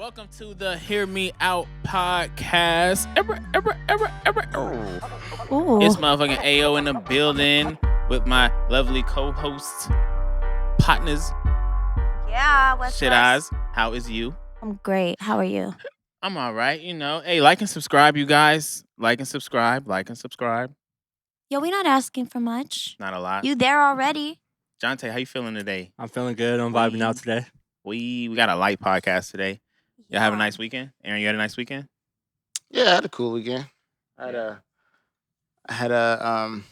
Welcome to the Hear Me Out podcast. Ooh. It's motherfucking AO in the building with my lovely co-hosts, partners, Yeah, what's Shit Eyes. How is you? I'm great. How are you? I'm all right, Hey, like and subscribe, you guys. Like and subscribe. Yo, we're not asking for much. Not a lot. You there already? Jonte, how you feeling today? I'm feeling good. I'm vibing out today. We got a light podcast today. Y'all have a nice weekend? Aaron, you had a nice weekend? Yeah, I had a cool weekend. I had a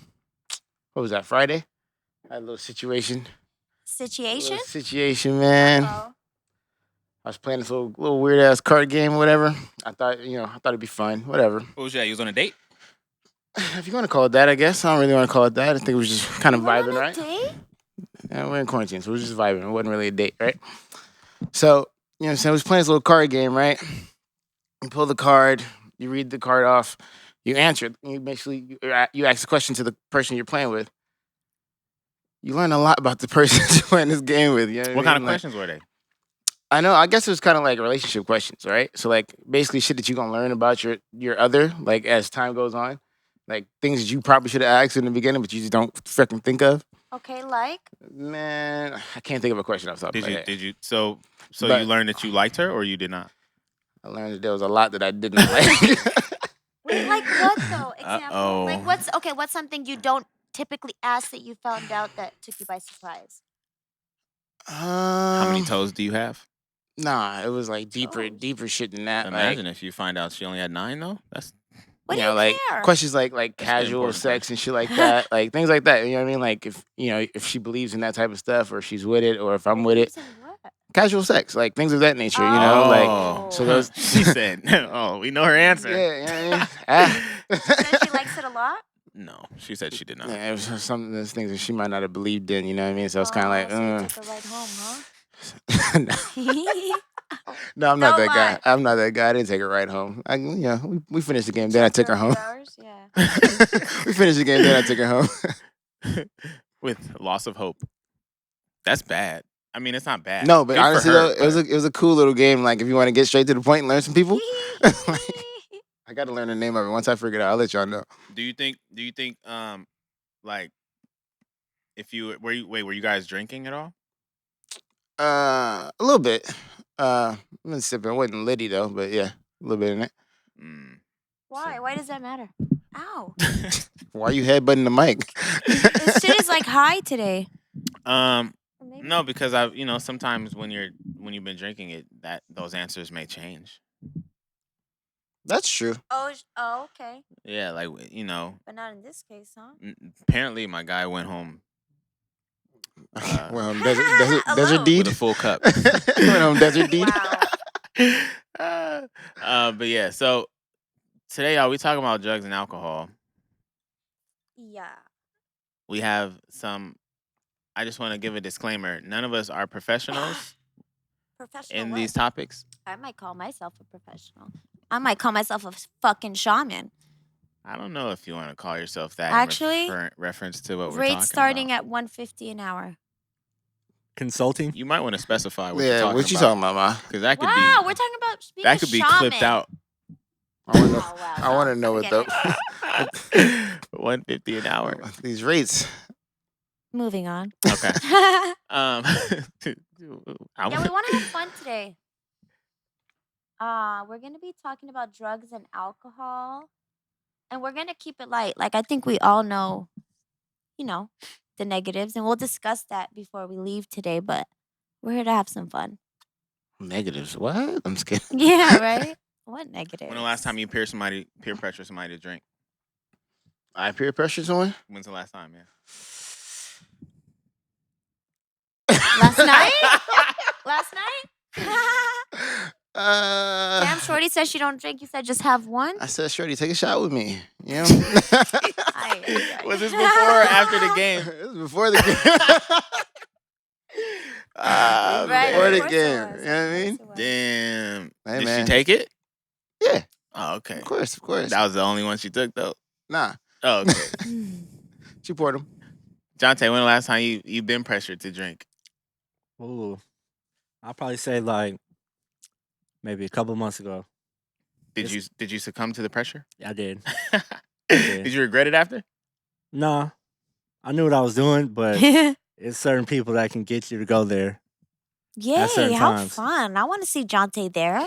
what was that, Friday? I had a little situation. Situation, man. Uh-oh. I was playing this little weird ass card game or whatever. I thought it'd be fun. Whatever. What was that? You was on a date? If you want to call it that, I guess. I don't really want to call it that. I think it was just kind of You went vibing, on a right? date? Yeah, we're in quarantine, so we're just vibing. It wasn't really a date, right? So, you know what I'm saying? I was playing this little card game, right? You pull the card, you read the card off, you answer it. You basically you ask a question to the person you're playing with. You learn a lot about the person you're playing this game with. You know What I kind mean? of questions were they? I know. I guess it was kind of like relationship questions, right? So like basically shit that you're gonna learn about your other, like as time goes on. Like things that you probably should have asked in the beginning, but you just don't freaking think of. Okay, like? Man, I can't think of a question off the top of my head. Did you so But- you learned that you liked her or you did not? I learned that there was a lot that I didn't like. Wait, like what though? Example. Uh-oh. Like what's something you don't typically ask that you found out that took you by surprise? How many toes do you have? Nah, it was like deeper shit than that. Imagine if you find out she only had 9 though. That's What you do know, you like care? questions like the casual important sex and shit like that, like things like that. You know what I mean? Like if she believes in that type of stuff, or she's with it, or if I'm with it, Believes in what? casual sex, like things of that nature. You know, like so those. she said, "Oh, we know her answer." Yeah, you know what I mean? She said she likes it a lot? No, she said she did not. Yeah, it was some of those things that she might not have believed in. You know what I mean? So it's kind of like, So you took her right home, huh? no, I'm not Don't that lie. guy. I'm not that guy. I didn't take her right home. We finished the game, then I took her For a home. few hours? Yeah. We finished the game, then I took her home. With loss of hope. That's bad. I mean, it's not bad. No, but Good for honestly her, though, it was a cool little game. Like if you want to get straight to the point and learn some people, I got to learn the name of it. Once I figure it out, I'll let y'all know. Do you think like if you were you guys drinking at all? A little bit. I've been sipping. It wasn't litty though, but yeah, a little bit in it. Mm. Why? Why does that matter? Ow. Why you headbutting the mic? This shit is like high today. Um Or maybe- no, because sometimes when you've been drinking it, that those answers may change. That's true. Oh, okay. Yeah, like But not in this case, huh? apparently my guy went home Well, Alone. desert with deed. a full cup. Went on desert deed. Wow. But yeah, so today, y'all, we talking about drugs and alcohol. Yeah. We have some. I just want to give a disclaimer. None of us are professionals Professional. in what? these topics. I might call myself a professional. I might call myself a fucking shaman. I don't know if you want to call yourself that. Actually, in reference to what we're Rate talking starting about. at $150 an hour. Consulting? You might want to specify what you're Yeah, talking what you about. talking about, ma? Because that could Wow, be we're talking about being that a could be shaman. clipped out. I want to know. Oh, wow, I want to know what forget though. it. $150 an hour. These rates. Moving on. Okay. Yeah, we want to have fun today. We're gonna be talking about drugs and alcohol, and we're gonna keep it light. Like I think we all know, the negatives, and we'll discuss that before we leave today. But we're here to have some fun. Negatives. What? I'm just kidding. Yeah, right. What negatives? When the last time you peer pressure somebody to drink? I peer pressure someone. When's the last time? Yeah. Last night? Last night? Damn, Shorty says she don't drink. You said just have one. I said, Shorty, take a shot with me. You know? Was this before or after the game? It was before the game. Right, Before of the course it game. was, You know what I of mean? course it was. Damn. Hey, Did man. she take it? Yeah, Oh, okay. of course. That was the only one she took, though. Nah, Oh, okay. she poured them. Jonte, when the last time you've been pressured to drink? Ooh. I'll probably say like maybe a couple months ago. Did you succumb to the pressure? I did. Did you regret it after? Nah, I knew what I was doing, but it's certain people that can get you to go there. Yay, certain how times. fun. I want to see Jonte there.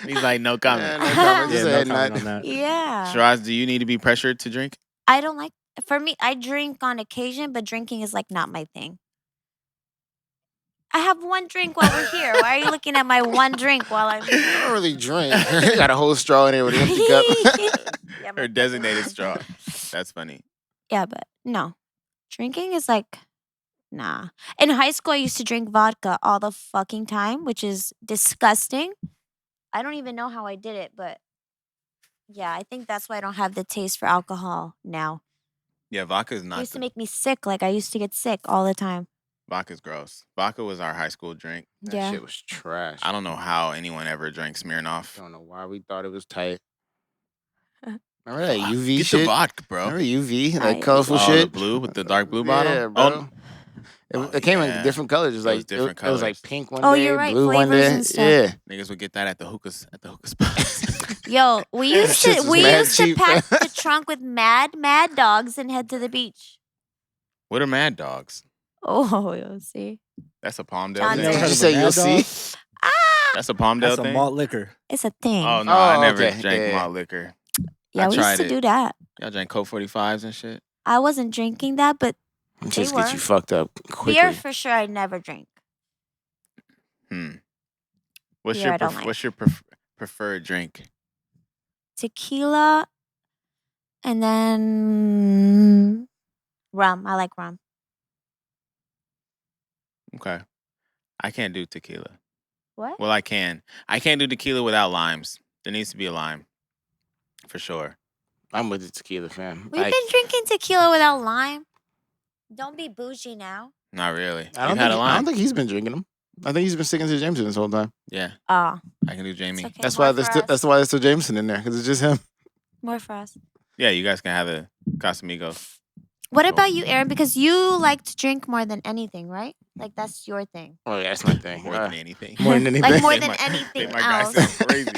He's like, no comment. no comment. Yeah, Just no a head comment nod. on that. Yeah. Shiraz, do you need to be pressured to drink? I don't like, for me, I drink on occasion, but drinking is like not my thing. I have one drink while we're here. Why are you looking at my one drink while I'm I here? don't really drink. Got a whole straw in there with an empty cup. Yeah, Her but- designated straw. That's funny. Yeah, but no. Drinking is like, nah. In high school, I used to drink vodka all the fucking time, which is disgusting. I don't even know how I did it, but yeah, I think that's why I don't have the taste for alcohol now. Yeah, vodka is It not. used to make me sick. Like, I used to get sick all the time. Vodka's gross. Vodka was our high school drink. That Yeah. shit was trash. I don't know how anyone ever drank Smirnoff. I don't know why we thought it was tight. Remember that UV Get shit? the vodka, bro. Remember UV? I- That colorful Oh, shit? the blue with the dark blue bottle. Yeah, Oh, bro. Oh, It came yeah. in different colors. It was It like was different it was like colors. pink one Oh, day, you're right, blue one flavors day. and stuff. Yeah. niggas would get that at the hookah spots. Yo, we used shit to was we mad used to cheap. pack the trunk with mad dogs and head to the beach. What are Mad Dogs? Oh, you'll see. That's a Palmdale John thing. You never Did heard you of say a you'll Mad Dog? see? Ah, That's a Palmdale That's a thing. malt liquor. it's a thing. Oh no, I Oh, never okay. drank Yeah. malt liquor. yeah, I we used tried to it. do that. Y'all drank Coke 45s and shit. I wasn't drinking that, but Just They get you were. fucked up quickly. beer for sure I never drink. What's Beer your I don't like. what's your preferred drink? Tequila and then rum. I like rum. Okay, I can't do tequila. What? Well, I can. I can't do tequila without limes. There needs to be a lime, for sure. I'm with the tequila, fam. We've been drinking tequila without lime. Don't be bougie now. Not really. I don't, You've had a think, I don't lime. think he's been drinking them. I think he's been sticking to Jameson this whole time. Yeah, Oh, I can do Jamie. it's okay. That's More why for us. that's why there's still Jameson in there, because it's just him. More for us. Yeah, you guys can have the Casamigos. What about you, Aaron? Because you like to drink more than anything, right? Like that's your thing. Oh, yeah, that's my thing. More than anything. more than anything. Like more They than might- anything my guy else. sounds crazy.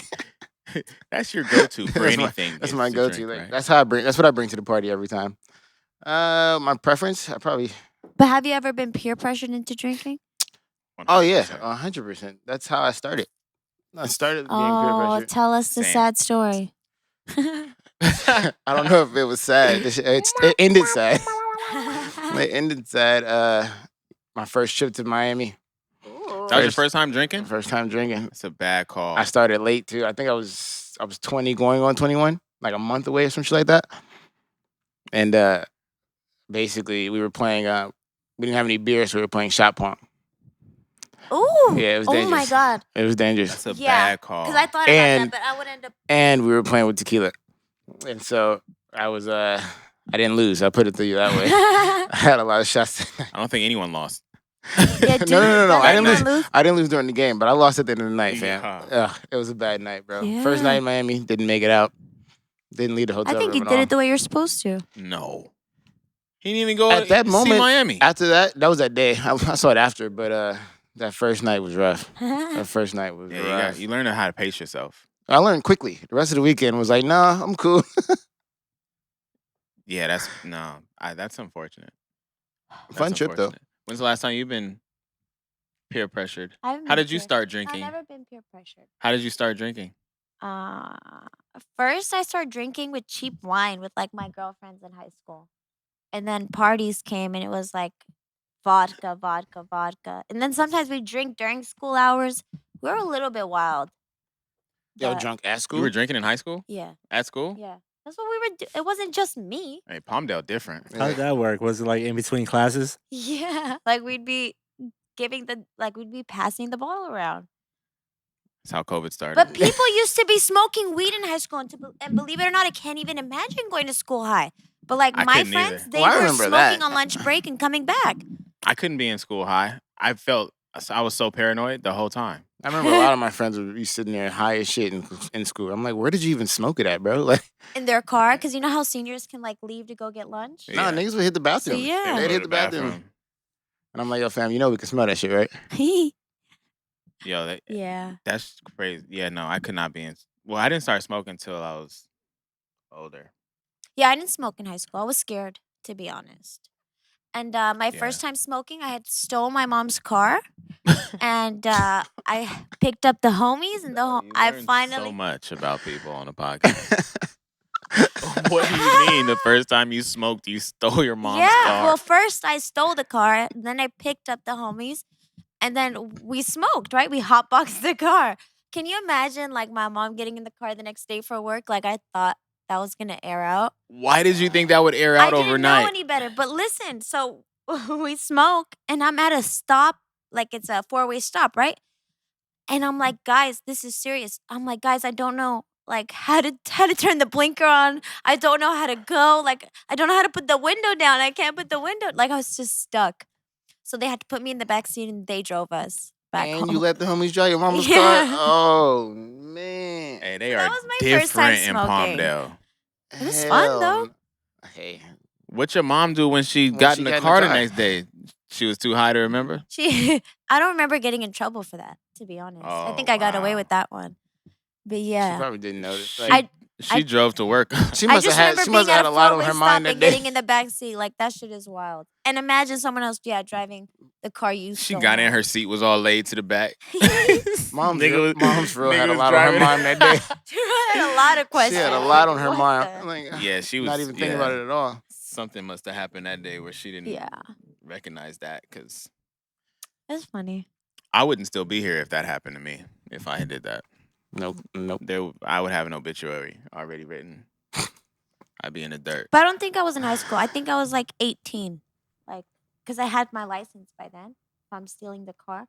That's your go-to for That's anything. That's is my to go-to. drink, Like right? that's what I bring to the party every time. My preference, I probably. But have you ever been peer pressured into drinking? Oh yeah, 100%. 100%. That's how I started. I started getting peer Oh, pressure. tell us the Same. sad story. I don't know if it was sad. It ended sad. It ended sad. My first trip to Miami. That was your first time drinking? First time drinking. That's a bad call. I started late too. I think I was 20 going on 21, like a month away or some shit like that. And basically we were playing we didn't have any beer, so we were playing shot pong. Ooh. Yeah, it was Oh my dangerous. god. It was dangerous. That's a Yeah, bad call. Because I thought about And- that, but I would end up. And we were playing with tequila. And so I was I didn't lose. I put it to you that way. I had a lot of shots. I don't think anyone lost. Yeah, dude, No. does I didn't anyone lose. I didn't lose during the game, but I lost at the end of the night, fam. Yeah. Ugh, it was a bad night, bro. First Yeah. night in Miami, didn't make it out. Didn't leave the I hotel think room you at did all. it the way you're supposed to. No. He didn't even go At that see moment, Miami. After that was that day. I saw it after, but that first night was rough. That first night was Yeah, rough. you learn how to pace yourself. I learned quickly. The rest of the weekend was like, nah, I'm cool. Yeah, that's unfortunate. That's Fun trip, though. unfortunate. When's the last time you've been peer pressured? I haven't How been did you peer- start I've drinking? never been peer pressured. How did you start drinking? First, I started drinking with cheap wine with like my girlfriends in high school. And then parties came and it was like vodka. And then sometimes we drink during school hours. We were a little bit wild. Yo, but- drunk at school. You were drinking in high school? Yeah, At school? yeah. That's what we were doing. It wasn't just me. Hey, Palmdale different. How did that work? Was it like in between classes? Yeah. Like we'd be we'd be passing the bottle around. That's how COVID started. But people used to be smoking weed in high school, and believe it or not, I can't even imagine going to school high. But like I my couldn't friends, either. they Oh, I were remember smoking that. on lunch break and coming back. I couldn't be in school high. I was so paranoid the whole time. I remember a lot of my friends would be sitting there high as shit in school. I'm like, where did you even smoke it at, bro? Like, In their car, because you know how seniors can like leave to go get lunch. Yeah. nah, niggas would hit the bathroom. yeah. They would They'd go hit to the bathroom. And I'm like, yo, fam, you know we can smell that shit, right? Yo, Yeah. that's crazy. Yeah, no, I could not be in. Well, I didn't start smoking until I was older. Yeah, I didn't smoke in high school. I was scared, to be honest. And my Yeah. first time smoking, I had stole my mom's car, and I picked up the homies, and You I learn so finally. much about people on the podcast. What do you mean? The first time you smoked, you stole your mom's Yeah, car? well, first I stole the car, then I picked up the homies, and then we smoked, right? We hotboxed the car. Can you imagine, like, my mom getting in the car the next day for work? Like, I thought that was gonna air out. Why did you think that would air I out didn't know overnight? any better. But listen, so we smoke, and I'm at a stop, like it's a four-way stop, right? And I'm like, guys, this is serious. I'm like, guys, I don't know like how to turn the blinker on. I don't know how to go. Like, I don't know how to put the window down. I can't put the window. Like, I was just stuck. So they had to put me in the back seat, and they drove us back And home. you let the homies drive your mama's Yeah. car? Oh, man. Hey, they That are was my first time different in smoking. Palmdale. It was fun, though. n- Hey, What your mom do when she When got she in the got in the car the car. next day? She was too high to remember. I don't remember getting in trouble for that, to be honest. I think Oh, I got away wow. with that one. But she yeah. probably didn't notice. She, Like, she drove to work. she I must just have had remember she being must have at had a a lot on four-way her stop mind that and day. getting in the back seat. Like, that shit is wild. And imagine someone else, driving the car you She stole. got in, her seat was all laid to the back. Mom's Nigga for real had a was lot on her driving. mind that day. She had a lot of questions. She had a lot on like, her what mind. the- I'm like, Yeah, she was not even thinking about it at all. Something must have happened that day where she didn't Yeah, recognize that, because that's funny. I wouldn't still be here if that happened to me. If I did that, Nope. I would have an obituary already written. I'd be in the dirt. But I don't think I was in high school. I think I was like 18. Like, because I had my license by then. If I'm stealing the car.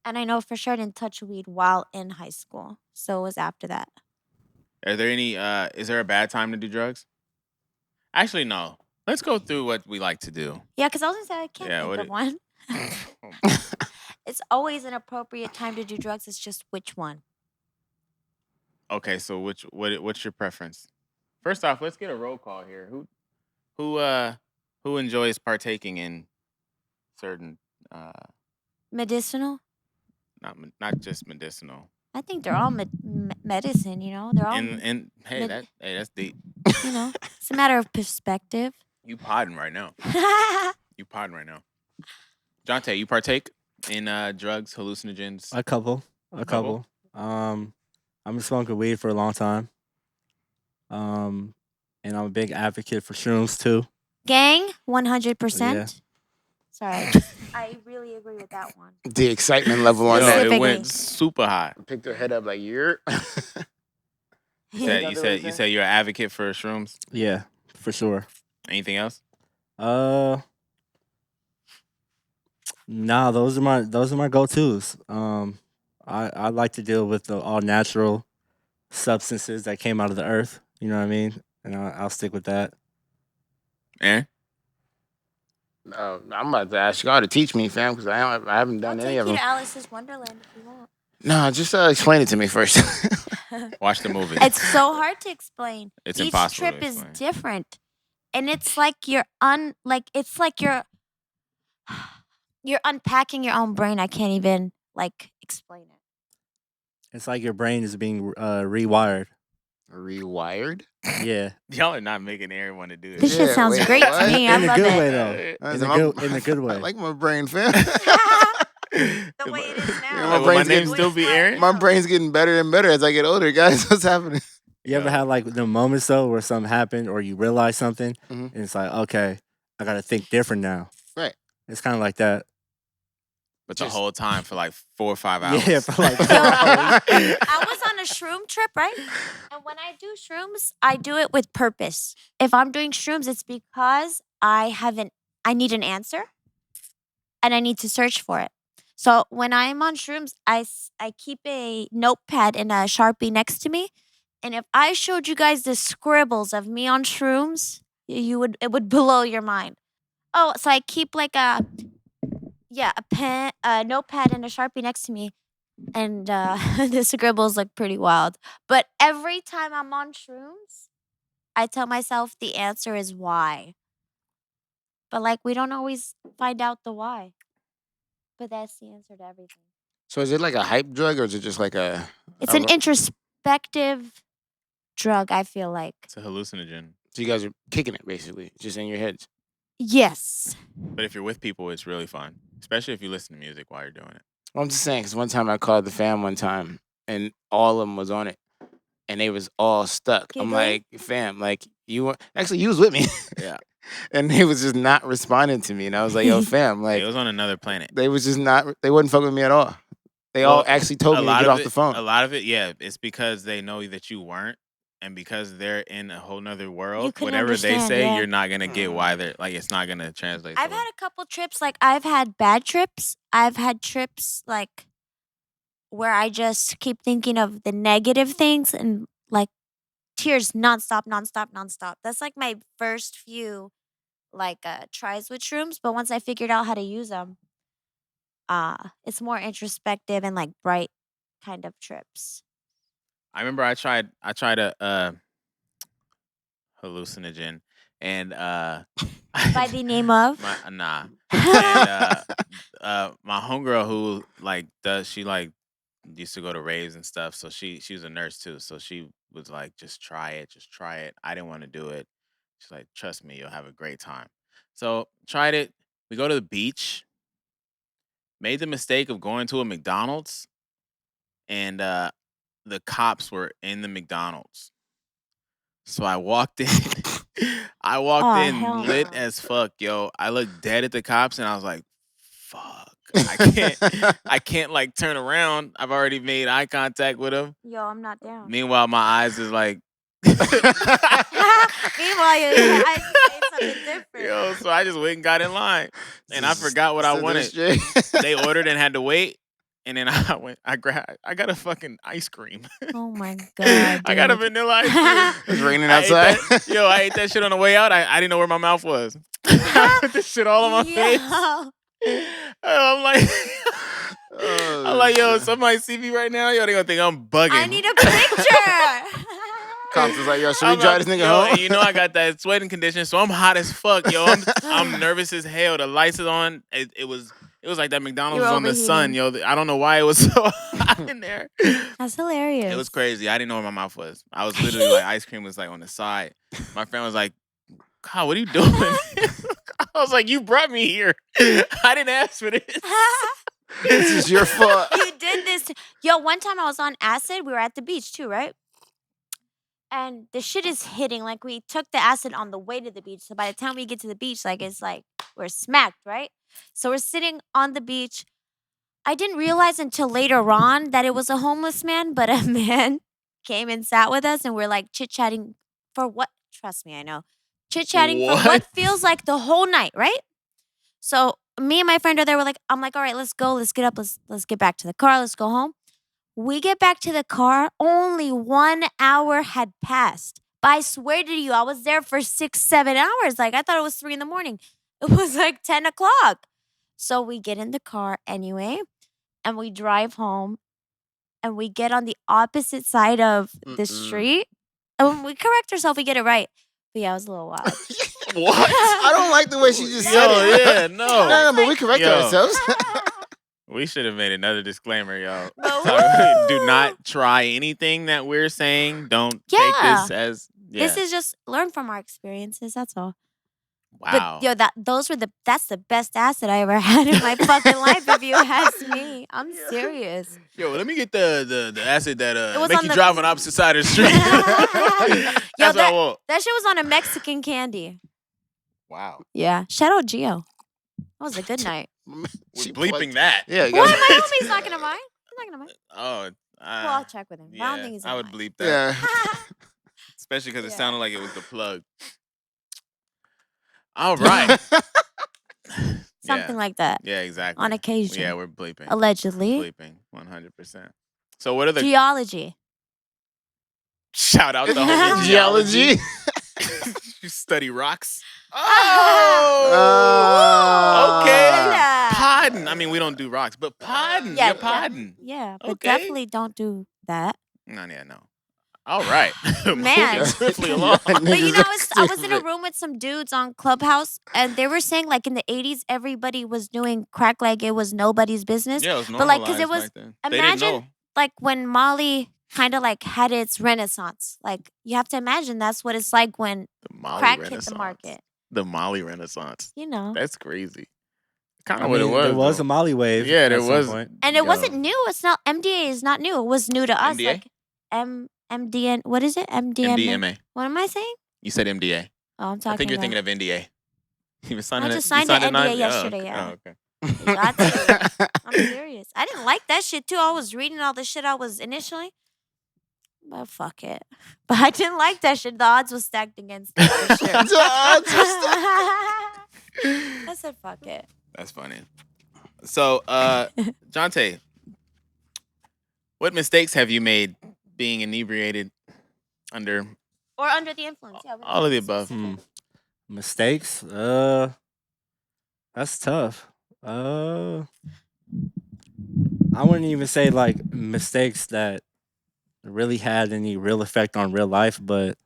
And I know for sure I didn't touch weed while in high school. So it was after that. Are there any? Is there a bad time to do drugs? Actually, no. Let's go through what we like to do. Yeah, because I was going to say I can't Yeah, think what of one. It's always an appropriate time to do drugs. It's just which one. Okay, so what's your preference? First off, let's get a roll call here. Who enjoys partaking in certain Medicinal? not just medicinal. I think they're all medicine, They're all, And hey, med- that's deep. It's a matter of perspective. You podding right now. You podding right now. Jonte, you partake in drugs, hallucinogens? A couple. I've been smoking weed for a long time. And I'm a big advocate for shrooms too. Gang, 100%. Yeah. Sorry, I really agree with that one. The excitement level on Yo, that. it Specifically. went super high. Picked her head up like, you're. You said you're an advocate for shrooms. Yeah, for sure. Anything else? Nah, those are my go-tos. I like to deal with the all natural substances that came out of the earth. You know what I mean? And I'll stick with that. Aaron? I'm about to ask y'all to teach me, fam, because I haven't I'll done take any you of them. to Alice's Wonderland if you want. No, just explain it to me first. Watch the movie. It's so hard to explain. It's Each impossible to trip is explain. different, and it's like you're you're unpacking your own brain. I can't even explain it. It's like your brain is being rewired. Rewired? Yeah. Y'all are not making Aaron want to do it. This shit Yeah, sounds wait, great what? to me. I In a love good it. way though. In a good way. I like my brain, fam. The way it is now. Yeah, my my brain's brain's getting name still be Aaron? My brain's getting better and better as I get older, guys. What's happening? You ever had like the moments though where something happened or you realize something Mhm. and it's like, okay, I gotta think different now. Right. It's kind of like that. But the Just- whole time for like 4 or 5 hours. Yeah, for like I was on a shroom trip, right? And when I do shrooms, I do it with purpose. If I'm doing shrooms, it's because I need an answer and I need to search for it. So when I'm on shrooms, I keep a notepad and a Sharpie next to me. And if I showed you guys the scribbles of me on shrooms, it would blow your mind. Oh, so I keep a pen, a notepad and a Sharpie next to me. And the scribbles look pretty wild. But every time I'm on shrooms, I tell myself the answer is why. But we don't always find out the why. But that's the answer to everything. So is it like a hype drug or is it just like a? It's an introspective drug, I feel like. It's a hallucinogen. So you guys are kicking it basically, just in your heads. Yes. But if you're with people, it's really fun, especially if you listen to music while you're doing it. Well, I'm just saying, because one time I called the fam one time, and all of them was on it, and they was all stuck. I'm Giggling? like, fam, like you were actually you was with me, Yeah. and they was just not responding to me, and I was like, yo, fam, like It was on another planet. they was just not, they wouldn't fuck with me at all. They all actually told me to get off the phone. A lot of it, yeah, it's because they know that you weren't, and because they're in a whole nother world. couldn't Whatever they understand, say, yeah. you're not gonna get why they're like. It's not gonna translate. I've to had them. a couple trips. Like, I've had bad trips. I've had trips, like, where I just keep thinking of the negative things and, like, tears nonstop. That's, like, my first few, like, tries with shrooms. But once I figured out how to use them, it's more introspective and, like, bright kind of trips. I remember I tried a hallucinogen, and By the name of? and my homegirl who like she like used to go to raves and stuff, so she was a nurse too, so she was like, just try it. I didn't want to do it. She's like, trust me, you'll have a great time. So tried it. We go to the beach. Made the mistake of going to a McDonald's, and the cops were in the McDonald's. So I walked in. I walked in hell lit no. as fuck, yo. I looked dead at the cops and I was like, fuck. I can't like turn around. I've already made eye contact with him. Yo, I'm not down. Meanwhile, my eyes is like Meanwhile, I say something different. yo, so I just went and got in line. And I forgot what I Stood there wanted. straight. They ordered and had to wait. And then I got a fucking ice cream. Oh my god. I got a dude. vanilla ice cream. It's raining I ate outside. that- I ate that shit on the way out. I didn't know where my mouth was. I put this shit all on my face. Yo. I'm like, Oh, I'm like, yo, shit. somebody see me right now? Yo, they gonna think I'm bugging. I need a picture. Cops was like, yo, should we I'm drive like, this nigga yo, home? and you know I got that sweating condition, so I'm hot as fuck, yo. I'm nervous as hell. The lights is on. It was like that McDonald's was on the sun, yo. I don't know why it was so hot in there. That's hilarious. It was crazy. I didn't know where my mouth was. I was literally like, ice cream was like on the side. My friend was like, God, what are you doing? I was like, you brought me here. I didn't ask for this. This is your fault. You did this. Yo, one time I was on acid. We were at the beach too, right? And the shit is hitting. Like, we took the acid on the way to the beach. So by the time we get to the beach, like, it's like we're smacked, right? So we're sitting on the beach. I didn't realize until later on that it was a homeless man, but a man came and sat with us, and we're like chit-chatting for what? Trust me, I know. Chit-chatting for What? what feels like the whole night, right? So me and my friend are there. I'm like, all right, let's go. Let's get up. Let's get back to the car. Let's go home. We get back to the car. Only 1 hour had passed. But I swear to you, I was there for 6-7 hours. Like, I thought it was 3 a.m. It was like 10 o'clock. So we get in the car anyway, and we drive home, and we get on the opposite side of the street. And when we correct ourselves, we get it right. But yeah, it was a little wild. What? I don't like the way she just said Yo, it. yeah, No, no. but we correct Yo. ourselves. We should have made another disclaimer, y'all. But Do not try anything that we're saying. Don't take Yeah. this as This is just learn from our experiences. That's all. wow. But yo, that's the best acid I ever had in my fucking life. If you ask me, I'm serious. Yo, let me get the acid that was make on you the- drive on the opposite side of the street. That's what I want. That shit was on a Mexican candy. Wow. Yeah. Shout out Gio. That was a good night. We're She bleeping plugged- that. Yeah, you Well, guys- my homie's not gonna mind. He's not gonna mind. Oh. Well, I'll check with him. But I don't think he's I gonna would mind. bleep that. yeah. Especially because it Yeah. sounded like it was the plug. All right. Something like that. Yeah, exactly. On occasion. Yeah, we're bleeping. Allegedly. Bleeping 100%. So what are the Geology. shout out the homie Geology. You study rocks? Oh. Okay. Yeah. Podding. I mean, we don't do rocks, but podding. Yeah, You're podding. Yeah, but Okay. definitely don't do that. No. All right. Man. Moving swiftly along. But you know, I was in a Stupid. room with some dudes on Clubhouse, and they were saying like in the 80s, everybody was doing crack like it was nobody's business. Yeah, it was But like, cause it normalized was back then. They didn't imagine know. like when Molly kind of like had its renaissance. Like you have to imagine that's what it's like when The Molly crack hit Renaissance. the market. The Molly Renaissance. You know, That's crazy. Kind I of what it mean, was. there was though. a Molly wave. Yeah, at there some was. point. and it Yo. wasn't new. It's not MDA is not new. It was new to us. MDA? Like MDN. What is it? MDMA. MDMA. What am I saying? You said MDA. Oh, I'm talking. I think you're about. thinking of NDA. You signed I it. just you signed an signed NDA it yesterday. Oh, Yeah. okay. Got to. I'm serious. I didn't like that shit too. I was reading all the shit I was initially, but fuck it. But I didn't like that shit. The odds was stacked against me for sure. The odds was I said fuck it. That's funny. So, Jonte, what mistakes have you made being inebriated under Or under the influence. Yeah. all of the above? Mistakes? That's tough. I wouldn't even say like mistakes that really had any real effect on real life, but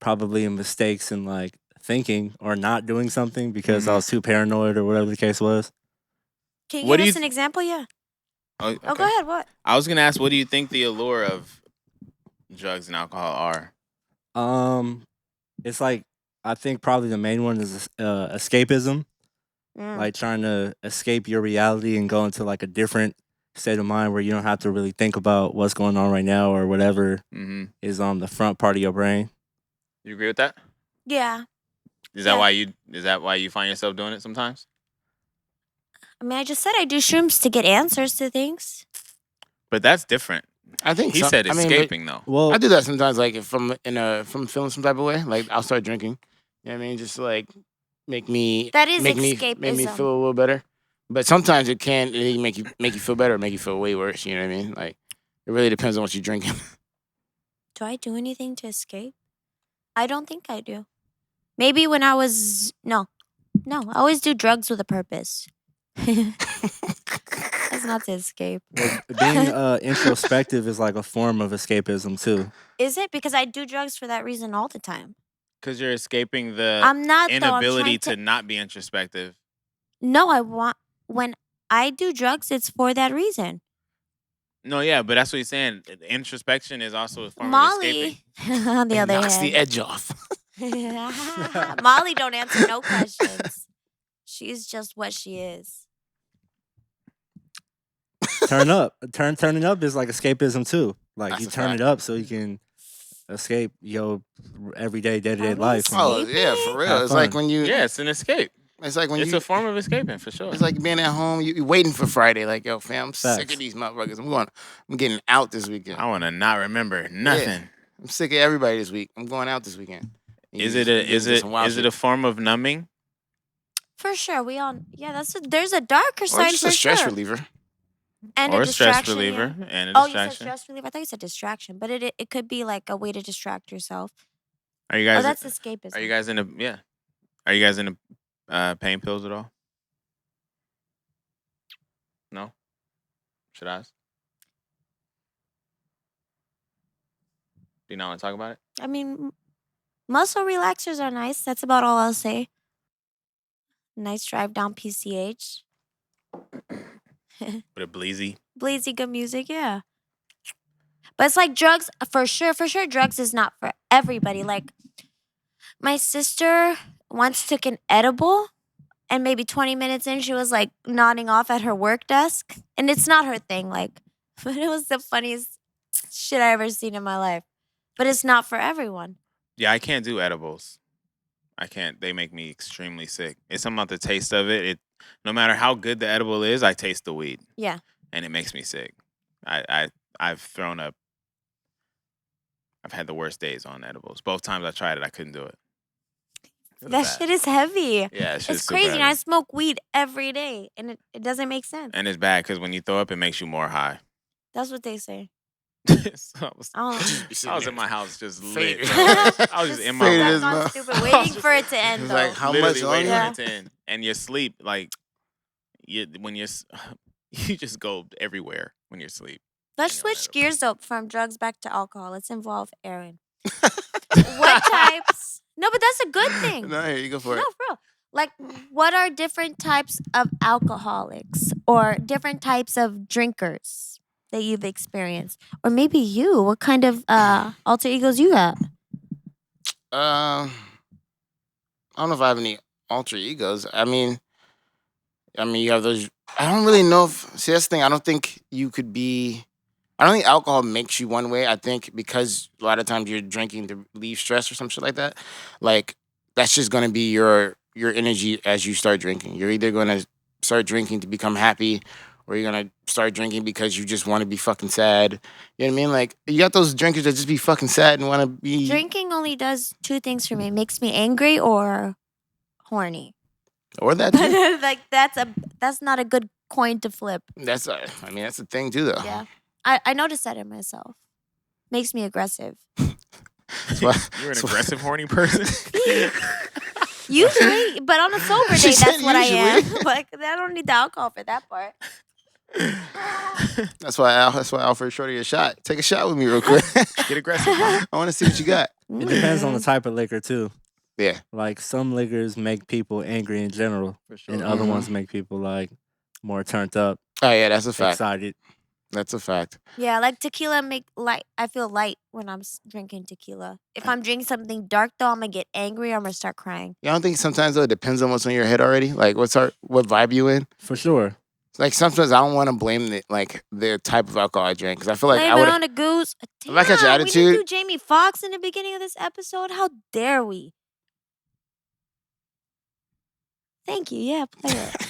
probably mistakes in like thinking or not doing something because I was too paranoid or whatever the case was. Can you What give do us you an example? Yeah. Oh, Oh, okay. go ahead. What? I was gonna ask, what do you think the allure of drugs and alcohol are? It's like I think probably the main one is escapism, Mm. like trying to escape your reality and go into like a different state of mind where you don't have to really think about what's going on right now or whatever Mm-hmm. is on the front part of your brain. You agree with that? Yeah. Is Yeah. that why you find yourself doing it sometimes? I mean, I just said I do shrooms to get answers to things. But that's different. I think He so. said I mean, but escaping though. Well, I do that sometimes, like if I'm feeling some type of way, like I'll start drinking. You know what I mean? Just to, like make me That is make me escapism. feel a little better. But sometimes it can make you feel better, or make you feel way worse. You know what I mean? Like it really depends on what you're drinking. Do I do anything to escape? I don't think I do. Maybe when I was no. I always do drugs with a purpose. That's not to escape. being introspective is like a form of escapism too. Is it? Because I do drugs for that reason all the time. Because you're escaping the I'm not though. I'm inability trying to not be introspective. No, I want when I do drugs, it's for that reason. No, yeah, but that's what he's saying. Introspection is also a form of Molly, escaping. on the It other knocks the hand, edge off. Molly don't answer no questions. She's just what she is. Turning up is like escapism too. Like That's you a turn fact. it up so you can escape your everyday day-to-day Are we life. and Oh yeah, for real. Have It's like fun. when you. Yeah, it's an escape. It's like when It's you. a form of escaping for sure. It's like being at home. You waiting for Friday. Like yo, fam, I'm sick Facts. of these motherfuckers. I'm getting out this weekend. I want to not remember nothing. I'm sick of everybody this week. I'm going out this weekend. And Is you it just- a you get is into it some wild is it shit. a form of numbing? For sure, we all there's a darker or side just for a stress sure. reliever? And Or a a stress distraction, reliever yeah. and a Oh, you said distraction? stress reliever. I thought you said distraction, but it could be like a way to distract yourself. Are you Oh, guys that's escapism. Are you guys into Are you guys into pain pills at all? No? Should I ask? Do you not want to talk about it? I mean, muscle relaxers are nice. That's about all I'll say. Nice drive down PCH. With a bleezy? Bleezy good music, yeah. But it's like drugs, for sure, drugs is not for everybody. Like, my sister once took an edible, and maybe 20 minutes in, she was like nodding off at her work desk. And it's not her thing, like, but it was the funniest shit I ever seen in my life. But it's not for everyone. Yeah, I can't do edibles. I can't. They make me extremely sick. It's something about the taste of it. No matter how good the edible is, I taste the weed. Yeah. And it makes me sick. I've thrown up. I've had the worst days on edibles. Both times I tried it, I couldn't do it. It was That bad. shit is heavy. Yeah, it's It's crazy. And I smoke weed every day, and it doesn't make sense. And it's bad because when you throw up, it makes you more high. That's what they say. So I don't Be I was sitting in my house just lit. Faded. bro. I was just in my Faded room. as gone well. stupid, waiting for it to end, It's though. like, how Literally much waiting longer? for it to end. And your sleep, like, when you're, you just go everywhere when you're asleep. Let's And you wanna switch do- gears though from drugs back to alcohol. Let's involve Aaron. What types? No, but that's a good thing. No, here you go for No, it. for real. Like, what are different types of alcoholics or different types of drinkers that you've experienced? Or maybe you. What kind of alter egos you got? I don't know if I have any alter egos. I mean, you have those. I don't really know if. See, that's the thing. I don't think you could be. I don't think alcohol makes you one way. I think because a lot of times you're drinking to relieve stress or some shit like that. Like that's just gonna be your energy as you start drinking. You're either gonna start drinking to become happy, or you're gonna start drinking because you just want to be fucking sad. You know what I mean? Like you got those drinkers that just be fucking sad and want to be. Drinking only does two things for me. It makes me angry or horny. Or that too. Like that's not a good coin to flip. That's that's the thing too though. Yeah. I noticed that in myself. Makes me aggressive. why- You're an that's why- aggressive, horny person. Usually, but on a sober She day, said that's what I am. usually. Like I don't need the alcohol for that part. That's why I offered Shorty a shot. Take a shot with me real quick. Get aggressive, man. I want to see what you got. It depends on the type of liquor too. Yeah, Like some liquors make people angry in general, For sure. and other Mhm. ones make people like more turned up, oh yeah, that's a fact. excited. That's a fact. Yeah, like tequila make light. I feel light when I'm drinking tequila. If I'm drinking something dark though, I'm gonna get angry. I'm gonna start crying. You don't think sometimes though it depends on what's in your head already? Like what vibe you in? For sure. Like sometimes I don't want to blame the type of alcohol I drink because I feel like Blame I it would. on a goose. If I catch Damn, we didn't do attitude- Jamie Foxx in the beginning of this episode. How dare we? Thank you. Yeah, play it.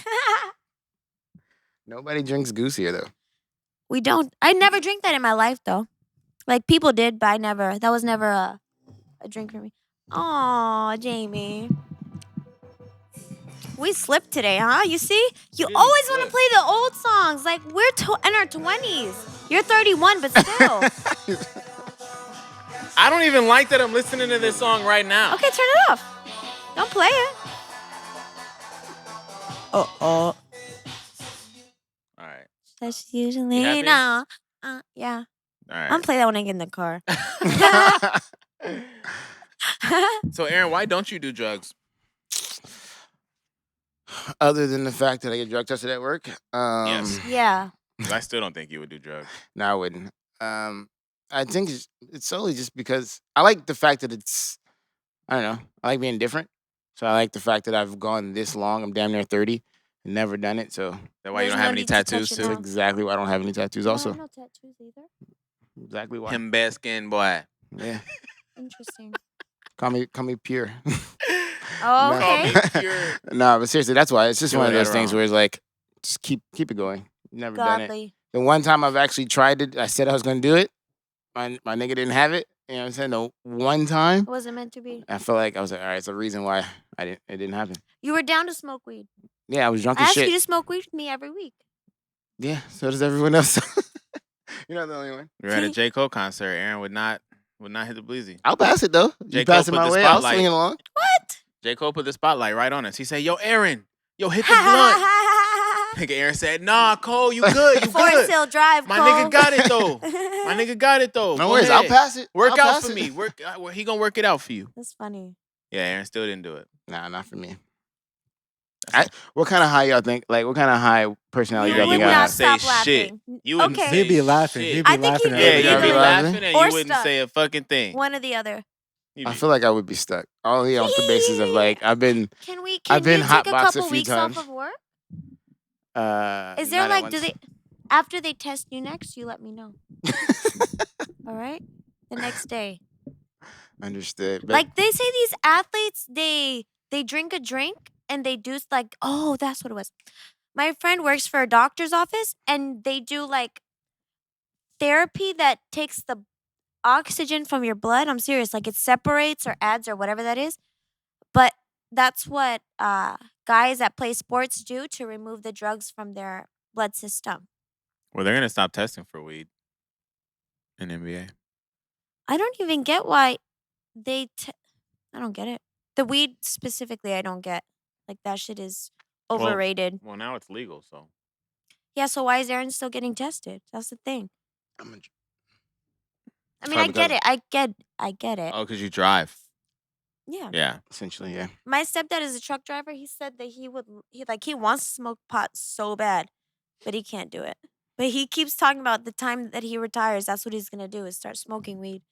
Nobody drinks goose here though. We don't. I never drink that in my life though. Like people did, but I never. That was never a drink for me. Aw, Jamie. We slipped today, huh? You see? You didn't always want to slip. play the old songs. Like we're in our 20s. You're 31, but still. I don't even like that I'm listening to this song right now. Okay, turn it off. Don't play it. All right. That's usually happy? no. Yeah. All right. I'm play that when I get in the car. So, Aaron, why don't you do drugs? Other than the fact that I get drug tested at work, Yes. Yeah. 'Cause I still don't think you would do drugs. no, I wouldn't. I think it's solely just because I like the fact that it's. I don't know. I like being different, so I like the fact that I've gone this long. I'm damn near 30 and never done it. So That why you There's don't no have any need to touch tattoos it too? now. that's exactly why I don't have any tattoos. I Also, have no tattoos either. exactly why. Him bad skin boy. Yeah, Interesting. call me pure. Oh, No. okay. Pure. No, but seriously, that's why. It's just Do one of it those at things all. where it's like, just keep it going. Never done it. Godly. The one time I've actually tried it, I said I was gonna do it. My nigga didn't have it. You know what I'm saying? The one time, It wasn't meant to be. I felt like I was like, all right, it's a reason why it didn't happen. You were down to smoke weed. Yeah, I was drunk I as ask shit. you to smoke weed with me every week. Yeah, so does everyone else. You're not the only one. We were at a J. Cole concert. Aaron would not hit the bleezy. I'll pass it though. J. You Cole pass it put my the way, I'll spotlight. swing it along. What? J. Cole put the spotlight right on us. He said, "Yo, Aaron, yo, hit the blunt." Nigga, Aaron said, "Nah, Cole, you good, you Forest good. Hill Drive, My Cole. nigga got it though. My nigga got it though. No Go worries, I'll ahead. pass it. Work I'll out pass for it. me. He gonna work it out for you." That's funny. Yeah, Aaron still didn't do it. Nah, not for me. What kind of high y'all think? Like, what kind of high personality You y'all would think would I not not have? say stop shit. laughing. You wouldn't Okay. say He'd be laughing. shit. He'd be I think laughing. he'd at be Yeah, every you'd be either- laughing and or you wouldn't stuck. say a fucking thing. One or the other. You'd I be- feel like I would be stuck. Only off the basis of like I've been. Can we? I've Can been you take a hotboxed a couple few weeks times. off of work? Is not there at like? Do once. they? After they test you next, you let me know. All right. The next day. Understood. But Like they say, these athletes, they drink a drink and they do like, oh, that's what it was. My friend works for a doctor's office and they do like therapy that takes the oxygen from your blood. I'm serious. Like it separates or adds or whatever that is. But that's what guys that play sports do to remove the drugs from their blood system. Well, they're gonna stop testing for weed in NBA. I don't even get why they. I don't get it. The weed specifically, I don't get. Like that shit is Well- overrated. Well, now it's legal, so Yeah, so why is Aaron still getting tested? That's the thing. I'm a, I mean, I Probably get it. I get it. Oh, because you drive. Yeah. Yeah. essentially, yeah. My stepdad is a truck driver. He said that he wants to smoke pot so bad, but he can't do it. But he keeps talking about the time that he retires. That's what he's gonna do is start smoking weed.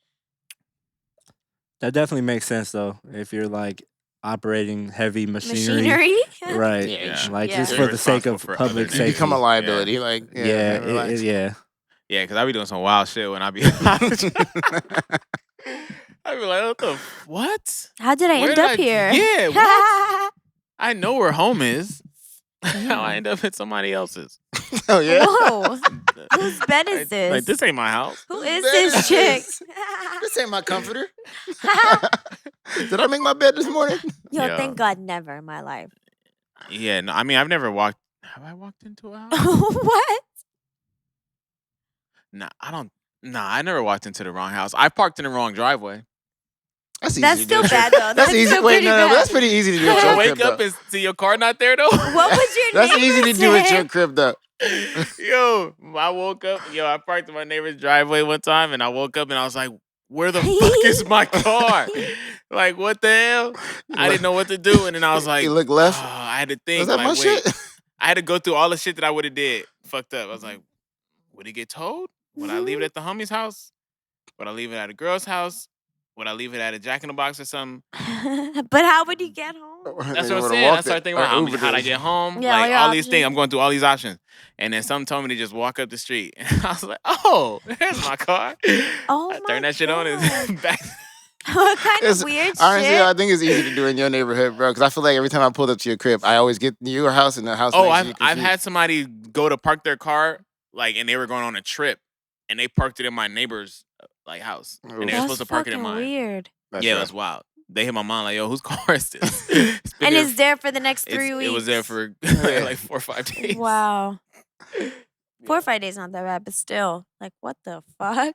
That definitely makes sense though. If you're like operating heavy machinery, right? Yeah, Yeah. Like Yeah. just You're for the sake responsible of for public other you become a safety. liability. Like, Yeah, relax. yeah. Yeah, because I be doing some wild shit when I be. I be like, what? How did I Where end did up I- here? yeah, what? I know where home is. How I Damn. end up at somebody else's? Oh yeah. Whoa. Whose bed is Like, this? Like, this ain't my house. Who Whose is bed this is chick? this? This ain't my comforter. Did I make my bed this morning? Yo, Yeah. thank God, never in my life. Yeah, no, I mean, I've never walked. Have I walked into a house? What? Nah, I don't. Nah, I never walked into the wrong house. I parked in the wrong driveway. That's easy. That's to do still at your- bad though. That's easy. Still Wait, pretty no, bad. but that's pretty easy to do at You your wake crib, up though. and see your car not there though. What was your That's neighbor easy to do at say? your crib, though. Yo, I woke up. Yo, I parked in my neighbor's driveway one time, and I woke up and I was like, "Where the fuck is my car? Like, what the hell?" I didn't know what to do, and then I was like, You look left. I had to think. Was that Like, my wait, shit? I had to go through all the shit that I would have did. Fucked up. I was like, would it get towed? Would I leave it at the homie's house? Would I leave it at a girl's house? Would I leave it at a Jack in the Box or something? But how would you get home? That's what I'm saying. I started thinking about how'd I get home? Yeah, all Like your all these things. options. I'm going through all these options. And then some told me to just walk up the street. And I was like, oh, there's my car. Oh I my turned that shit on and God. back. What kind It's- of weird Honestly, shit? I think it's easy to do in your neighborhood, bro. Because I feel like every time I pulled up to your crib, I always get your house and the house Oh, next to you I've confused. had somebody go to park their car, like, and they were going on a trip, and they parked it in my neighbor's like house, and they were That's supposed to park it in fucking mine. weird. That's Yeah, it rough. was wild. They hit my mom like, "Yo, whose car is this?" It's been And there it's there for the next 3 It weeks. was there for Yeah. like 4 or 5 days. Wow. 4 Yeah. or 5 days not that bad, but still. Like, what the fuck?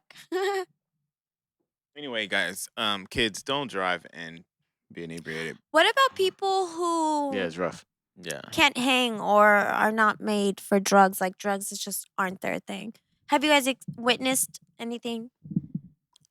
Anyway, guys, kids, don't drive and be inebriated. What about people who Yeah, it's rough. Yeah. can't hang or are not made for drugs? Like, drugs just aren't their thing. Have you guys witnessed anything?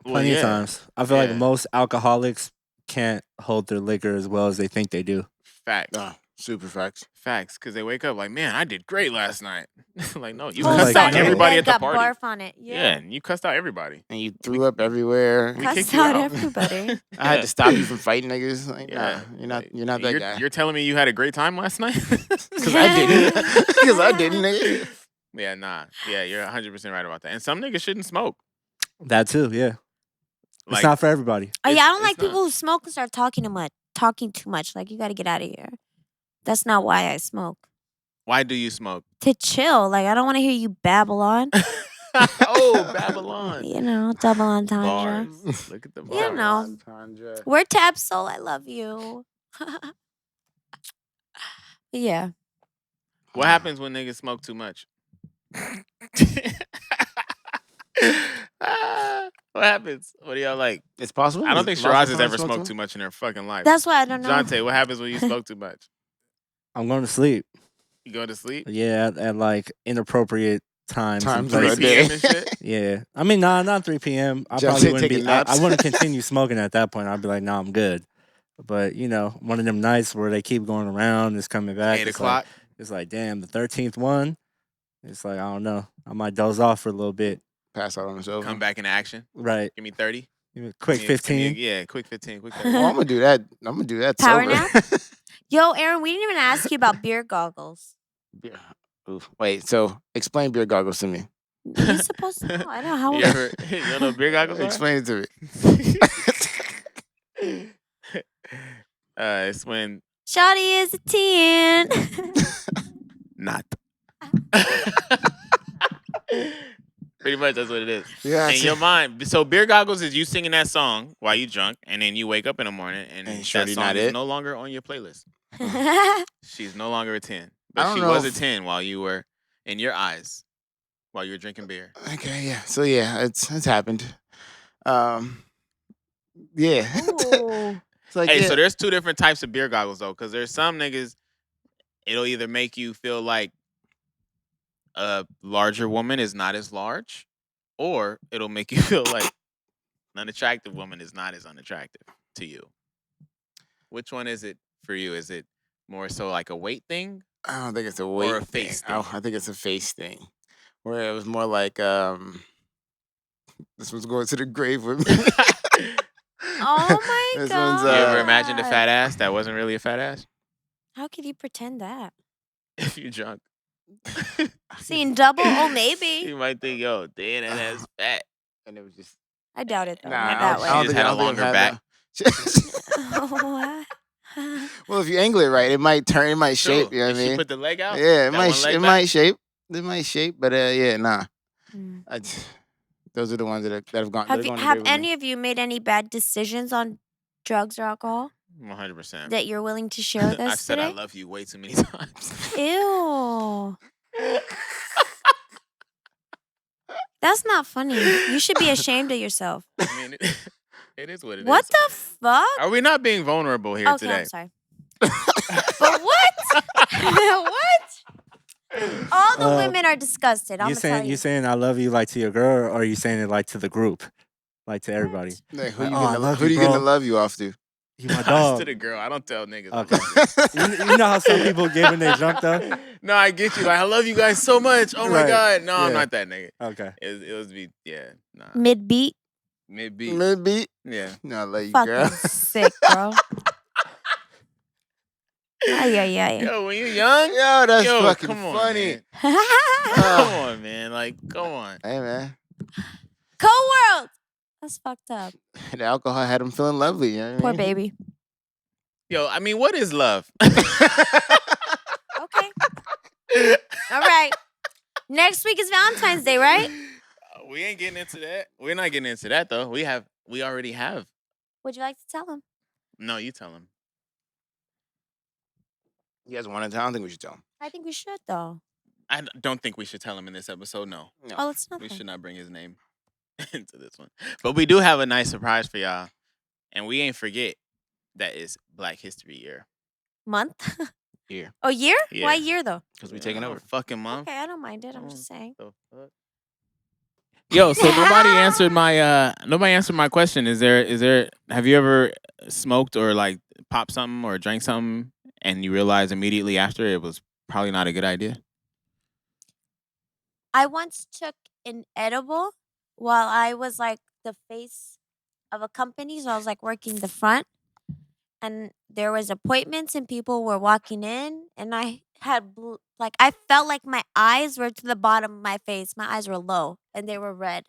Plenty of times. I feel like Yeah. most alcoholics can't hold their liquor as well as they think they do. Facts. Nah, super facts. Facts. Because they wake up like, man, I did great last night. Like, no, you Well, cussed like, out no. everybody Yeah, at the got party. barf on it. Yeah, Yeah. and you cussed out everybody. And you threw up everywhere. We Cussed kicked you out out. everybody. I had to stop you from fighting niggas. Like, Yeah. nah, you're not that guy. You're telling me you had a great time last night? Because I didn't. Because I didn't, nigga. Yeah, nah. Yeah, you're 100% right about that. And some niggas shouldn't smoke. That too, yeah. Like, It's not for everybody. Oh, yeah, I It's- don't like it's not. people who smoke and start talking too much. Like, you got to get out of here. That's not why I smoke. why do you smoke? To chill. Like, I don't want to hear you babble on. Oh, Babylon. You know, double entendre. Bars. Look at the You bars. know. Tanja. We're Tab Soul. I love you. Yeah. What happens when niggas smoke too much? What happens? What do y'all like? It's possible. I don't think Lots of Shiraz has times ever smoke smoked too too much in her fucking life. That's why I don't know. Jonte, what happens when you smoke too much? I'm going to sleep. You go to sleep? Yeah, at like inappropriate times. and Times of the 3 places. p.m. day. and shit? Yeah, I mean, not 3 p.m. I Just probably wouldn't taking be. I naps. wouldn't continue smoking at that point. I'd be like, nah, I'm good. But you know, one of them nights where they keep going around, it's coming back. 8 it's o'clock. It's like, damn, the 13th one. It's like, I don't know. I might doze off for a little bit. Pass out on the sofa. Come back into action. Right. Give me 30. Quick 15. Yeah, quick 15. Quick Oh, 30. I'm gonna do that. I'm gonna do that. Power sober. Yo, Aaron, we didn't even ask you about beer goggles. Yeah. Oof. Wait. So explain beer goggles to me. You're supposed to know. I don't know how. You ever, you don't know what beer goggles are? Explain it to me. It's when Shawty is a 10. not. Pretty much that's what it is. Yeah. In your mind. So beer goggles is you singing that song while you drunk, and then you wake up in the morning and And that shorty song not is it? no longer on your playlist. She's no longer a 10. I But don't she know was a if- 10 while you were in your eyes while you were drinking beer. Okay. Yeah. So yeah, it's happened. Yeah. Ooh. It's like, Hey, yeah. so there's two different types of beer goggles though, because there's some niggas, it'll either make you feel like a larger woman is not as large, or it'll make you feel like an unattractive woman is not as unattractive to you. Which one is it for you? Is it more so like a weight thing? I don't think it's a Or weight a face thing. thing. I think it's a face thing. Where it was more like this one's going to the grave with me. Oh my This god! one's, You ever imagined a fat ass that wasn't really a fat ass? How could you pretend that? If you're drunk. Seeing double? Oh, maybe. You might think, yo, damn, that ass fat. And it was just I doubt it though. nah. Not I that don't, way. I don't She just think had a I don't think longer I've back. had What? well, if you angle it right, it might turn. It might shape. True. You know what I Did she mean? put the leg out? Yeah, it Got might. one leg It back? might shape. It might shape. But yeah, nah. Mm. Those are the ones that have gone. Have that are you, going to have grave with me. any of you made any bad decisions on drugs or alcohol 100%. that you're willing to share with us I've said today? I love you way too many times. Ew. That's not funny. You should be ashamed of yourself. I mean, it is what it is. What the fuck? Are we not being vulnerable here Okay, today? I'm sorry. But what? What? All the women are disgusted. I'm You gonna tell saying you. saying I love you like to your girl, or are you saying it like to the group, like to everybody? Like, who Like, you oh, I gonna love who you, you gonna bro. love you off to? You my It's dog. to the girl. I don't tell niggas. I Okay. love you. You know how some people get when they drunk though? No, I get you. Like, I love you guys so much. Oh my Right. God. No, I'm Yeah. not that nigga. Okay. It was be, yeah, nah. Mid beat. Mid beat. Maybe. Yeah. No, I love you, Fucking girl. sick, bro. Ay, ay, ay. Yo, when you're young, Yo, that's yo, fucking come on, funny. man. Come on, man. Like, come on. Hey, man. Cold world. That's fucked up. The alcohol had him feeling lovely. You know what I Poor mean? baby. Yo, I mean, what is love? Okay. All right. Next week is Valentine's Day, right? We ain't getting into that. We're not getting into that though. We already have. Would you like to tell him? No, you tell him. You guys want to tell? I don't think we should tell him. I think we should, though. I don't think we should tell him in this episode. No, No. Oh, it's we nothing. should not bring his name into this one. But we do have a nice surprise for y'all, and we ain't forget that it's Black History Year. Month? Year. Oh, year? Yeah. Why year, though? Because we taking over. Fucking month. Okay, I don't mind it. I'm just saying. The fuck? Yo, so nobody answered my question. Is there have you ever smoked or like popped something or drank something and you realize immediately after it was probably not a good idea? I once took an edible while I was like the face of a company. So I was like working the front. And there was appointments and people were walking in. And I had I felt like my eyes were to the bottom of my face. My eyes were low and they were red.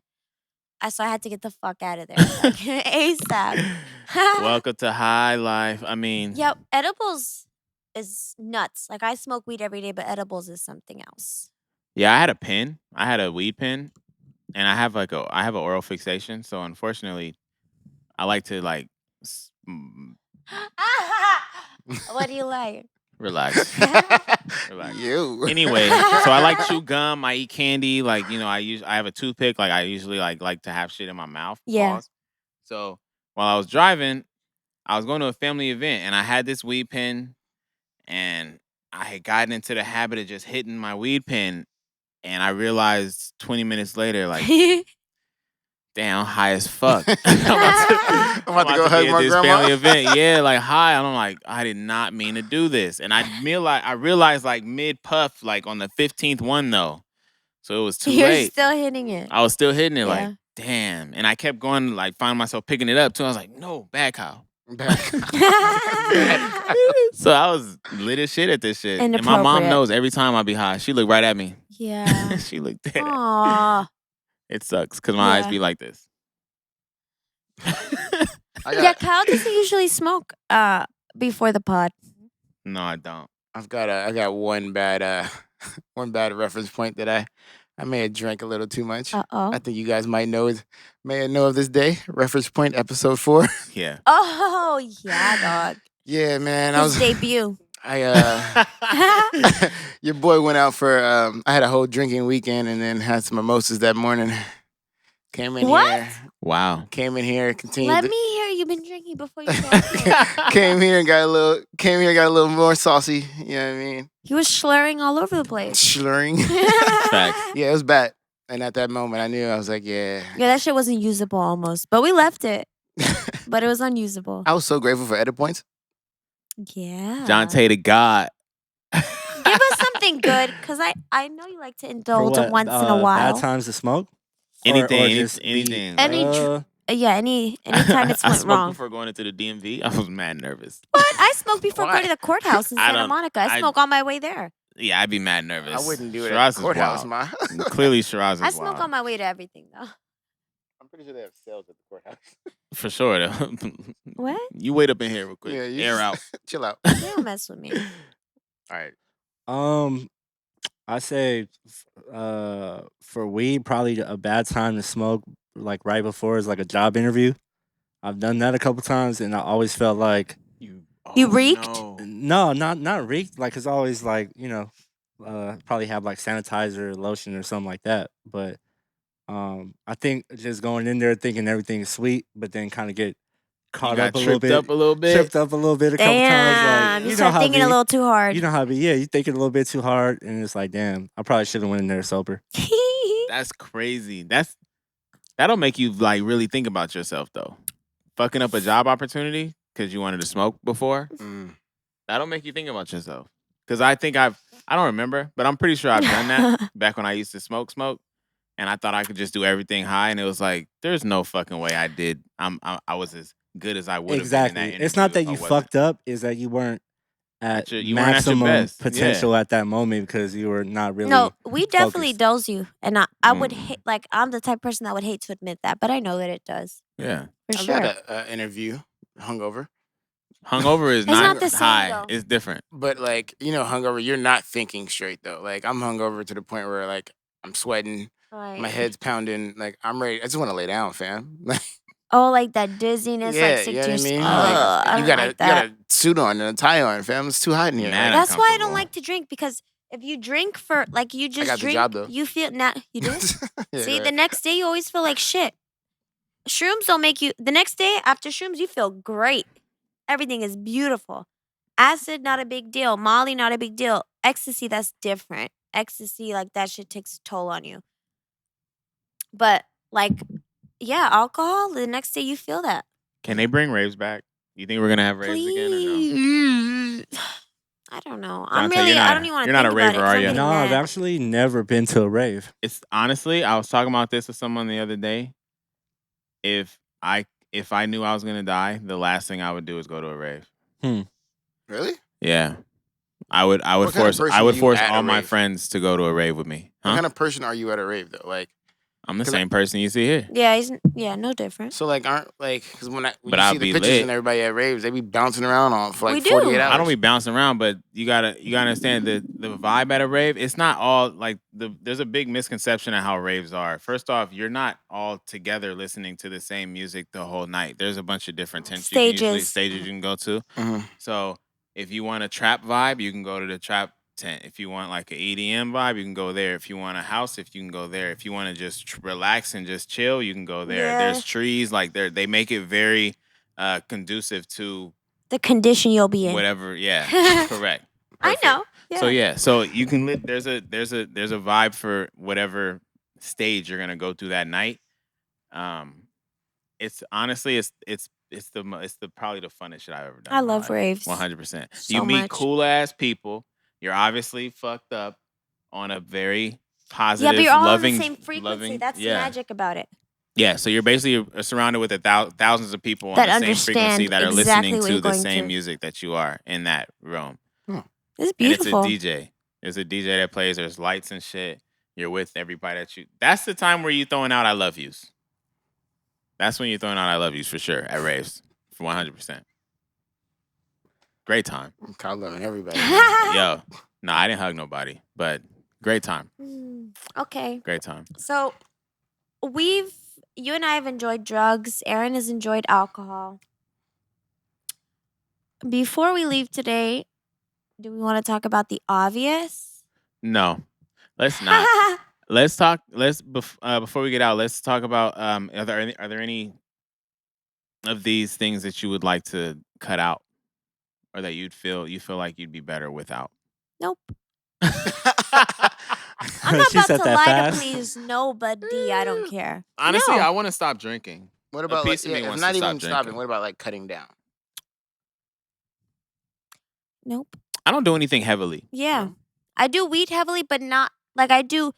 So I had to get the fuck out of there like, ASAP. Welcome to high life. I mean, Yeah, edibles is nuts. Like I smoke weed every day, but edibles is something else. yeah, I had a pen. I had a weed pen, and I have an oral fixation. So unfortunately, I like to What do you like? relax. Relax. You. Anyway, so I like chew gum. I eat candy. Like I have a toothpick. Like I usually like to have shit in my mouth. Yeah. Pause. So while I was driving, I was going to a family event, and I had this weed pen, and I had gotten into the habit of just hitting my weed pen, and I realized 20 minutes later, like, damn, I'm high as fuck. I'm about to go hug be at my this grandma. family event. Yeah, like high. And I'm like, I did not mean to do this. And I realized like mid puff, like on the 15th one though. So it was too You're late. still hitting it. I was still hitting it Yeah. like, damn. And I kept going, like finding myself picking it up too. I was like, no, bad cow. So I was lit as shit at this shit. And my mom Inappropriate. knows every time I be high. She looked right at me. Yeah. She looked dead at me. Aw. It sucks because my eyes Yeah. be like this. Yeah, Kyle doesn't usually smoke before the pod. No, I don't. I got one bad reference point that I may have drank a little too much. Uh-oh. I think you guys may know of this day. Reference point episode 4. Yeah. Oh, yeah, dog. Yeah, man. His debut. Your boy went out for I had a whole drinking weekend and then had some mimosas that morning. Came in here, continued. Let me hear you've been drinking before you go. Came here and got a little more saucy. You know what I mean? He was slurring all over the place. Slurring. Facts. Yeah, it was bad. And at that moment, I knew I was like, yeah. Yeah, that shit wasn't usable almost, but we left it. But it was unusable. I was so grateful for edit points. Yeah. Jonte the God. Give us something good, because I know you like to For indulge what? once in a Bad while. times to smoke? Anything, just anything. Any like, yeah, anytime it's I went smoked wrong. before going into the DMV. I was mad nervous. What? I smoked before Why? going to the courthouse in I Santa don't- Monica. I I- smoke on my way there. Yeah, I'd be mad nervous. I wouldn't do it Shiraz at the courthouse, is ma. wild. Clearly, Shiraz is I smoke wild. on my way to everything, though. I'm pretty sure they have sales at the courthouse. For sure. Though. What? You wait up in here real quick. Yeah, you Air just- out. Chill out. They don't mess with me. All right. I say for weed, probably a bad time to smoke, like right before is like a job interview. I've done that a couple times, and I always felt like You reeked? no, not reeked. Like it's always like probably have like sanitizer, lotion, or something like that. But I think just going in there thinking everything is sweet, but then kind of get caught got up a little tripped bit, up a little bit. tripped up a little bit a couple Damn, times. Like you know start how it thinking a be. little too hard. You know how it be. Yeah, you thinking a little bit too hard, and it's like, damn, I probably should have went in there sober. That's crazy. That'll make you like really think about yourself though. Fucking up a job opportunity because you wanted to smoke before. That'll make you think about yourself. Because I think I don't remember, but I'm pretty sure I've done that back when I used to smoke, and I thought I could just do everything high, and it was like, there's no fucking way I did. I was as good as I would have been in that Exactly. It's not that interview. you I wasn't. fucked up; is that you weren't at You weren't at your maximum best. potential at that moment because you were not really. No, we definitely focused. dose you, and I would hate. Like I'm the type of person that would hate to admit that, but I know that it does. Yeah. For I've sure. had an interview hungover. Hungover is It's not the same, high. though. It's different. But like, hungover, you're not thinking straight though. Like I'm hungover to the point where like I'm sweating, Right. my head's pounding, like I'm ready. I just want to lay down, fam. Like Oh, like that dizziness, yeah, like sick you know to what I your mean? I Like, don't you got like that. a suit on and a tie on, fam. It's too hot in here. Man, Like, That's why I don't uncomfortable. like to drink, because if you drink for like you just got the drink, job, though. you feel you do. Yeah, See, go the ahead. next day you always feel like shit. Shrooms don't make you. The next day after shrooms, you feel great. Everything is beautiful. Acid, not a big deal. Molly, not a big deal. Ecstasy, that's different. Ecstasy, like that shit takes a toll on you. But like, yeah, alcohol. The next day you feel that. Can they bring raves back? You think we're gonna have raves again or no? Please. I don't know. I'm Dante, really. you're not I a- don't even want to. you're not a think about raver, it 'cause are I'm you? getting No, I've mad. actually never been to a rave. It's honestly, I was talking about this with someone the other day. If I knew I was gonna die, the last thing I would do is go to a rave. Really? Yeah, I would What kind of force person are you force at a all my rave? friends to go to a rave with me. What Huh? kind of person are you at a rave though? Like, I'm the 'cause same person you see here. Yeah, no different. so like, aren't like, because when But you I'll see the be pictures lit. and everybody at raves, they be bouncing around on for We like do. 48 hours. I don't be bouncing around, but you gotta understand the vibe at a rave. It's not all like there's a big misconception of how raves are. First off, you're not all together listening to the same music the whole night. There's a bunch of different tents stages you can go to. Mhm. So if you want a trap vibe, you can go to the trap tent. If you want like an EDM vibe, you can go there. If you want a house, you can go there. If you want to just relax and just chill, you can go there. Yeah. There's trees, like they make it very conducive to The condition you'll be in. whatever. Yeah, correct. I Perfect. know. Yeah. So yeah, so you can there's a vibe for whatever stage you're gonna go through that night. It's honestly it's probably the funnest shit I've ever done. I love raves. 100%. So You meet much. cool ass people. You're obviously fucked up on a very Yeah, positive, but you're all loving, on the same frequency. loving. That's yeah. the magic about it. Yeah, so you're basically surrounded with thousands of people on That the same frequency understand that are exactly listening what to you're the going same through. music that you are in that room. It's And beautiful. it's a DJ. There's a DJ that plays. There's lights and shit. You're with everybody that you. That's the time where you throwing out "I love yous." That's when you're throwing out "I love yous" for sure at raves, for 100%. Great time, I'm kind of loving everybody. yo. No, I didn't hug nobody, but great time. Okay. Great time. So you and I have enjoyed drugs. Aaron has enjoyed alcohol. Before we leave today, do we want to talk about the obvious? No, let's not. Let's talk. Before we get out, let's talk about. Are there any of these things that you would like to cut out, or that you feel like you'd be better without? Nope. I'm not She about said to that lie fast. to please nobody. I don't care. Honestly, No. I want to stop drinking. What A about like piece of me if wants not to stop even stopping? drinking. What about like cutting down? Nope. I don't do anything heavily. Yeah. No? I do weed heavily, but not like I do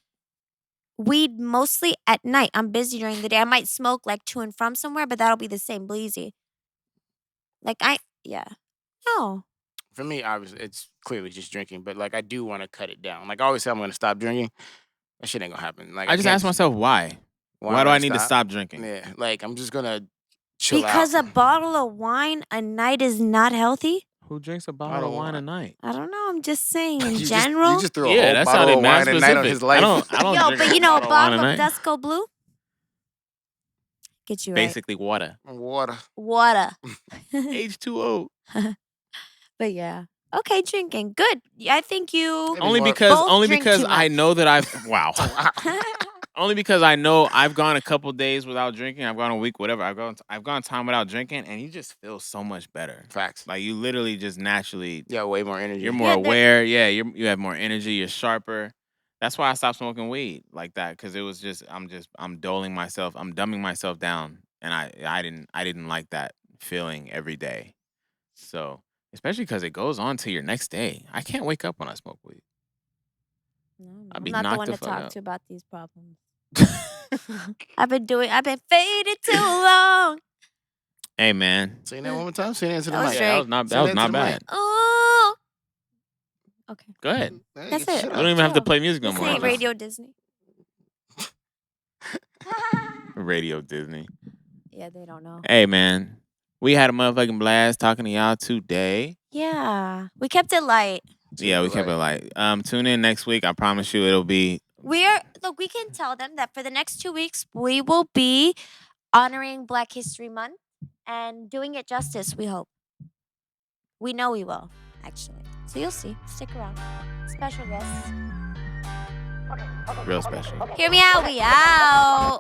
weed mostly at night. I'm busy during the day. I might smoke like to and from somewhere, but that'll be the same bleezy. Like yeah. No. For me, obviously, it's clearly just drinking. But like, I do want to cut it down. Like I always say, I'm gonna stop drinking. That shit ain't gonna happen. Like I just can't ask myself why. Why would do I need to stop drinking? Yeah, like I'm just gonna chill Because out. a bottle of wine a night is not healthy? Who drinks a Bottle bottle of of wine a wine. night? I don't know. I'm just saying in you general. just threw a Yeah, whole that bottle sounded of mad wine a night on specific. his life. I don't Yo, drink but a you know, a bottle of wine bottle a of night. 𝗪𝗀 Blue get you right. Basically water. Water. Water. H2O. But yeah. Okay, drinking. Good. I think you Maybe more- both drink too I much. know that wow. Wow. Only because I know I've gone a couple days without drinking. I've gone a week, whatever. I've gone time without drinking, and you just feel so much better. Facts. Like you literally just naturally. Yeah, way more energy. You're more aware. Yeah, you have more energy. You're sharper. That's why I stopped smoking weed like that, because it was just I'm dumbing myself down, and I didn't like that feeling every day. So especially because it goes on to your next day. I can't wake up when I smoke weed. No, I'd I'm be not the knocked one the to fuck talk out. to about these problems. I've been faded too long. Hey man, Say that one more time. Say that into the That was mic. Drake. that was not Say that was that not to the mic. bad. Oh. Okay. Go ahead. Hey, That's get it. shit We out. don't even have to Chill. play music no This more. ain't Just Radio Disney. Radio Disney. Yeah, they don't know. Hey man, we had a motherfucking blast talking to y'all today. Yeah. We kept it light. Yeah, we kept it light. Tune in next week. I promise you, it'll be. We can tell them that for the next 2 weeks we will be honoring Black History Month and doing it justice, we hope. We know we will, actually. So you'll see. Stick around. Special guests. Real special. Hear me out. We out.